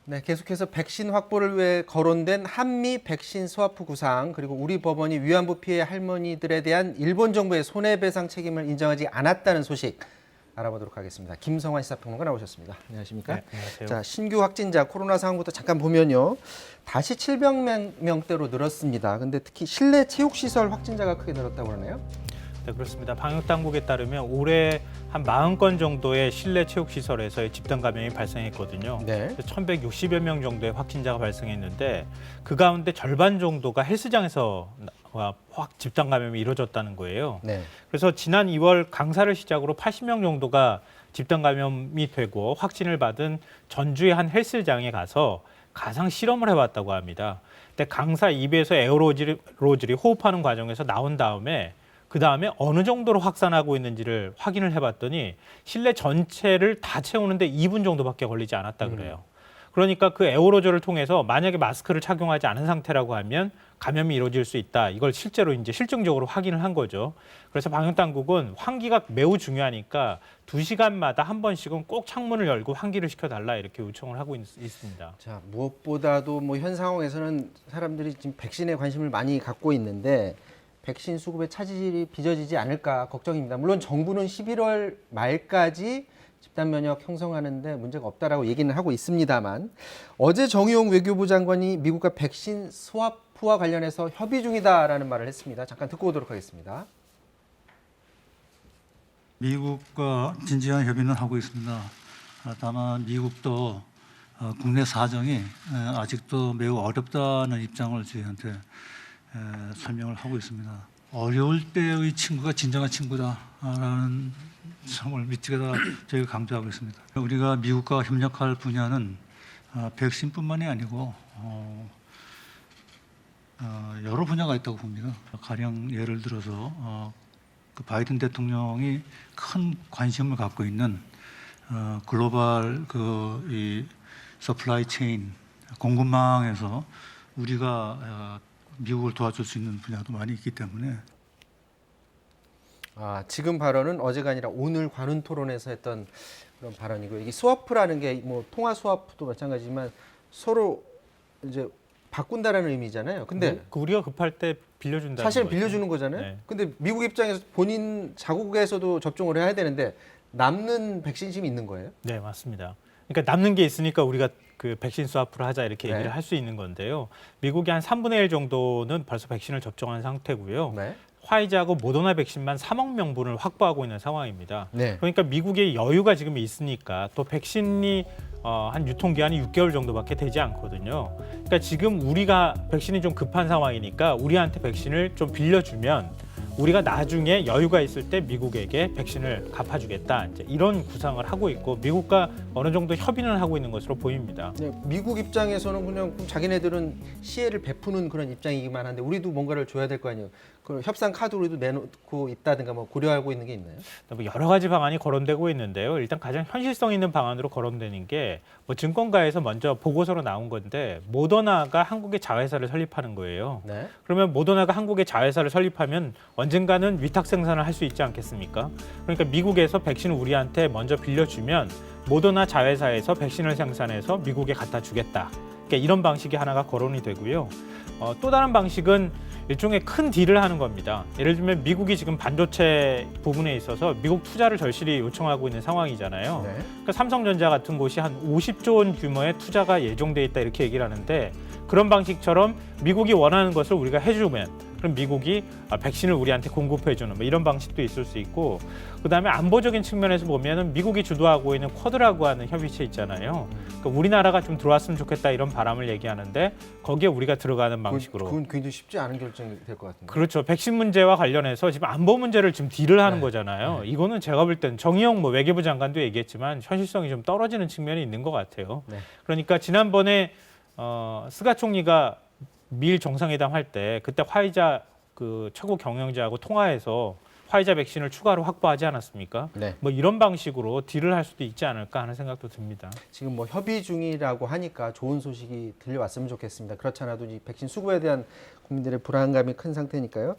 네, 계속해서 백신 확보를 위해 거론된 한미 백신 스와프 구상, 그리고 우리 법원이 위안부 피해 할머니들에 대한 일본 정부의 손해배상 책임을 인정하지 않았다는 소식 알아보도록 하겠습니다. 김성환 시사평론가 나오셨습니다. 안녕하십니까? 네, 안녕하세요. 자, 신규 확진자 코로나 상황부터 잠깐 보면요. 다시 700명대로 늘었습니다. 근데 특히 실내 체육시설 확진자가 크게 늘었다고 그러네요. 네, 그렇습니다. 방역당국에 따르면 올해 한 40건 정도의 실내 체육시설에서의 집단 감염이 발생했거든요. 네. 1,160여 명 정도의 확진자가 발생했는데 그 가운데 절반 정도가 헬스장에서 집단 감염이 이루어졌다는 거예요. 네. 그래서 지난 2월 강사를 시작으로 80명 정도가 집단 감염이 되고 확진을 받은 전주의 한 헬스장에 가서 가상 실험을 해봤다고 합니다. 근데 강사 입에서 에어로졸이 호흡하는 과정에서 나온 다음에 그 다음에 어느 정도로 확산하고 있는지를 확인을 해봤더니 실내 전체를 다 채우는데 2분 정도밖에 걸리지 않았다 그래요. 그러니까 그 에어로졸을 통해서 만약에 마스크를 착용하지 않은 상태라고 하면 감염이 이루어질 수 있다. 이걸 실제로 이제 실증적으로 확인을 한 거죠. 그래서 방역당국은 환기가 매우 중요하니까 2시간마다 한 번씩은 꼭 창문을 열고 환기를 시켜달라 이렇게 요청을 하고 있습니다. 자, 무엇보다도 뭐 현 상황에서는 사람들이 지금 백신에 관심을 많이 갖고 있는데 백신 수급의 차질이 빚어지지 않을까 걱정입니다. 물론 정부는 11월 말까지 집단 면역 형성하는데 문제가 없다라고 얘기는 하고 있습니다만 어제 정의용 외교부 장관이 미국과 백신 스와프와 관련해서 협의 중이다라는 말을 했습니다. 잠깐 듣고 오도록 하겠습니다. 미국과 진지한 협의는 하고 있습니다. 다만 미국도 국내 사정이 아직도 매우 어렵다는 입장을 저희한테 설명을 하고 있습니다. 어려울 때의 친구가 진정한 친구다라는 점을 믿기다 저희가 강조하고 있습니다. 우리가 미국과 협력할 분야는 백신뿐만이 아니고 여러 분야가 있다고 봅니다. 가령 예를 들어서 그 바이든 대통령이 큰 관심을 갖고 있는 글로벌 이 서플라이 체인 공급망에서 우리가 미국을 도와줄 수 있는 분야도 많이 있기 때문에. 지금 발언은 어제가 아니라 오늘 관훈 토론에서 했던 그런 발언이고요. 이게 스와프라는 게 뭐 통화 스와프도 마찬가지지만 서로 이제 바꾼다라는 의미잖아요. 근데 우리가 급할 때 빌려준다는 사실은 거죠. 빌려주는 거잖아요. 네. 근데 미국 입장에서 본인 자국에서도 접종을 해야 되는데 남는 백신심이 있는 거예요? 네, 맞습니다. 그러니까 남는 게 있으니까 우리가 그 백신 스와프를 하자 이렇게 얘기를 네. 할 수 있는 건데요. 미국이 한 3분의 1 정도는 벌써 백신을 접종한 상태고요. 네. 화이자하고 모더나 백신만 3억 명분을 확보하고 있는 상황입니다. 네. 그러니까 미국의 여유가 지금 있으니까 또 백신이 한 유통기한이 6개월 정도밖에 되지 않거든요. 그러니까 지금 우리가 백신이 좀 급한 상황이니까 우리한테 백신을 좀 빌려주면 우리가 나중에 여유가 있을 때 미국에게 백신을 갚아주겠다. 이제 이런 구상을 하고 있고 미국과 어느 정도 협의는 하고 있는 것으로 보입니다. 네, 미국 입장에서는 그냥 자기네들은 시혜를 베푸는 그런 입장이기만 한데 우리도 뭔가를 줘야 될 거 아니에요. 그 협상 카드 우리도 내놓고 있다든가 뭐 고려하고 있는 게 있나요? 뭐 여러 가지 방안이 거론되고 있는데요. 일단 가장 현실성 있는 방안으로 거론되는 게 뭐 증권가에서 먼저 보고서로 나온 건데 모더나가 한국의 자회사를 설립하는 거예요. 네. 그러면 모더나가 한국의 자회사를 설립하면 언젠가는 위탁 생산을 할 수 있지 않겠습니까? 그러니까 미국에서 백신을 우리한테 먼저 빌려주면 모더나 자회사에서 백신을 생산해서 미국에 갖다 주겠다. 그러니까 이런 방식이 하나가 거론이 되고요. 또 다른 방식은 일종의 큰 딜을 하는 겁니다. 예를 들면 미국이 지금 반도체 부분에 있어서 미국 투자를 절실히 요청하고 있는 상황이잖아요. 네. 그러니까 삼성전자 같은 곳이 한 50조 원 규모의 투자가 예정돼 있다 이렇게 얘기를 하는데 그런 방식처럼 미국이 원하는 것을 우리가 해주면 그럼 미국이 백신을 우리한테 공급해주는 뭐 이런 방식도 있을 수 있고 그다음에 안보적인 측면에서 보면은 미국이 주도하고 있는 쿼드라고 하는 협의체 있잖아요. 그러니까 우리나라가 좀 들어왔으면 좋겠다 이런 바람을 얘기하는데 거기에 우리가 들어가는 방식으로. 그건 굉장히 쉽지 않은 결정이 될 것 같은데. 그렇죠. 백신 문제와 관련해서 지금 안보 문제를 지금 딜을 하는 거잖아요. 네. 이거는 제가 볼 땐 정의용 뭐 외교부 장관도 얘기했지만 현실성이 좀 떨어지는 측면이 있는 것 같아요. 네. 그러니까 지난번에 스가 총리가 미일 정상회담 할 때 그때 화이자 그 최고 경영자하고 통화해서 화이자 백신을 추가로 확보하지 않았습니까? 네. 뭐 이런 방식으로 딜을 할 수도 있지 않을까 하는 생각도 듭니다. 지금 뭐 협의 중이라고 하니까 좋은 소식이 들려왔으면 좋겠습니다. 그렇지 않아도 이 백신 수급에 대한 국민들의 불안감이 큰 상태니까요.